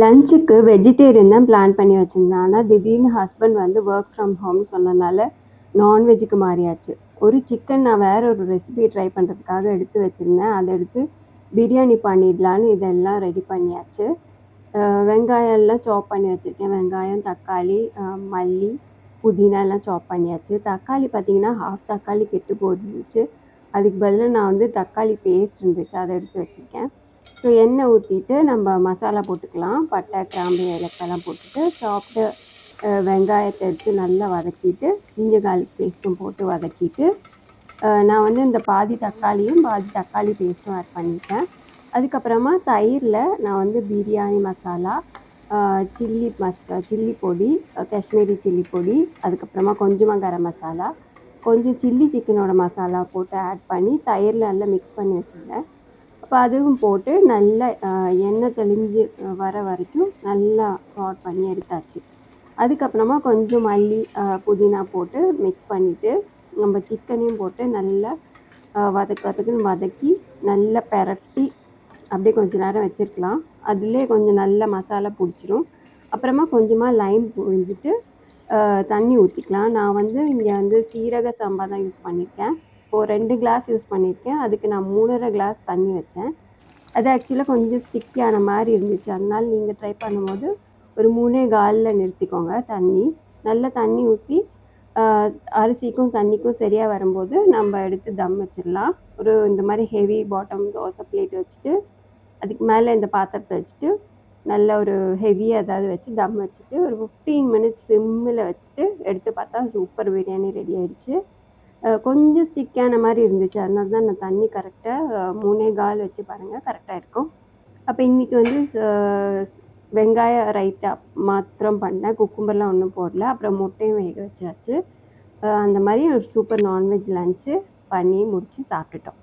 லஞ்சுக்கு வெஜிடேரியன் தான் பிளான் பண்ணி வச்சுருந்தேன். ஆனா திடீர்னு ஹஸ்பண்ட் வந்து ஒர்க் ஃப்ரம் ஹோம்னு சொன்னனால நான்வெஜ்ஜுக்கு மாறியாச்சு. ஒரு சிக்கன் நான் வேற ஒரு ரெசிபி ட்ரை பண்ணுறதுக்காக எடுத்து வச்சுருந்தேன். அத எடுத்து பிரியாணி பண்ணிடலான்னு இதெல்லாம் ரெடி பண்ணியாச்சு. வெங்காயம் எல்லாம் சாப் பண்ணி வச்சுருக்கேன். வெங்காயம், தக்காளி, மல்லி, புதினா எல்லாம் சாப் பண்ணியாச்சு. தக்காளி பார்த்தீங்கன்னா, ஹாஃப் தக்காளி கெட்டு போயிருந்துச்சு. அதுக்கு பதிலா நான் வந்து தக்காளி பேஸ்ட் இருந்துச்சு. அத எடுத்து வச்சுருக்கேன். ஸோ எண்ணெய் ஊற்றிட்டு நம்ம மசாலா போட்டுக்கலாம். பட்டை, கிராம்பு, ஏலக்காய்லாம் போட்டுட்டு சாப்பிட்டு வெங்காயத்தை எடுத்து நல்லா வதக்கிட்டு இஞ்சி கார்லிக் பேஸ்ட்டும் போட்டு வதக்கிட்டு நான் வந்து இந்த பாதி தக்காளியும் பாதி தக்காளி பேஸ்ட்டும் ஆட் பண்ணிட்டேன். அதுக்கப்புறமா தயிரில் நான் வந்து பிரியாணி மசாலா, சில்லி பொடி, காஷ்மீரி சில்லி பொடி, அதுக்கப்புறமா கொஞ்சமாக கரம் மசாலா, கொஞ்சம் சில்லி சிக்கனோட மசாலா போட்டு ஆட் பண்ணி தயிரில் நல்லா மிக்ஸ் பண்ணி வச்சுருந்தேன். அப்போ அதுவும் போட்டு நல்லா எண்ணெய் தெளிஞ்சு வர வரைக்கும் நல்லா சாட் பண்ணி எடுத்தாச்சு. அதுக்கப்புறமா கொஞ்சம் மல்லி, புதினா போட்டு மிக்ஸ் பண்ணிவிட்டு நம்ம சிக்கனையும் போட்டு நல்லா வதக்குன்னு வதக்கி நல்லா பெரட்டி அப்படியே கொஞ்சம் நேரம் வச்சுருக்கலாம். அதுலேயே கொஞ்சம் நல்ல மசாலா பிடிச்சிரும். அப்புறமா கொஞ்சமாக லைம் புழிஞ்சிட்டு தண்ணி ஊற்றிக்கலாம். நான் வந்து இங்கே வந்து சீரக சம்பா தான் யூஸ் பண்ணியிருக்கேன். இப்போது 2 கிளாஸ் யூஸ் பண்ணியிருக்கேன். அதுக்கு நான் 3½ கிளாஸ் தண்ணி வச்சேன். அது ஆக்சுவலாக கொஞ்சம் ஸ்டிக்கியான மாதிரி இருந்துச்சு. அதனால நீங்கள் ட்ரை பண்ணும்போது ஒரு 3¼ நிறுத்திக்கோங்க தண்ணி. நல்லா தண்ணி ஊற்றி அரிசிக்கும் தண்ணிக்கும் சரியாக வரும்போது நம்ம எடுத்து தம் வச்சிடலாம். ஒரு இந்த மாதிரி ஹெவி பாட்டம் தோசை பிளேட் வச்சுட்டு அதுக்கு மேலே இந்த பாத்திரத்தை வச்சுட்டு நல்ல ஒரு ஹெவியாக ஏதாவது வச்சு தம் வச்சுட்டு ஒரு 15 மினிட்ஸ் சிம்மில் வச்சுட்டு எடுத்து பார்த்தா சூப்பர் பிரியாணி ரெடி ஆகிடுச்சு. கொஞ்சம் ஸ்டிக்கான மாதிரி இருந்துச்சு. அதனால தான் நான் தண்ணி கரெக்டாக 3¼ வச்சு பாருங்கள், கரெக்டாக இருக்கும். அப்போ இன்றைக்கி வந்து வெங்காய ரைத்தா மாத்திரம் பண்ணேன். குக்கும்பர்லாம் ஒன்றும் போடல. அப்புறம் முட்டையும் வேக வச்சாச்சு. அந்த மாதிரி ஒரு சூப்பர் நான்வெஜ் லன்ச்சு பண்ணி முடித்து சாப்பிட்டுட்டோம்.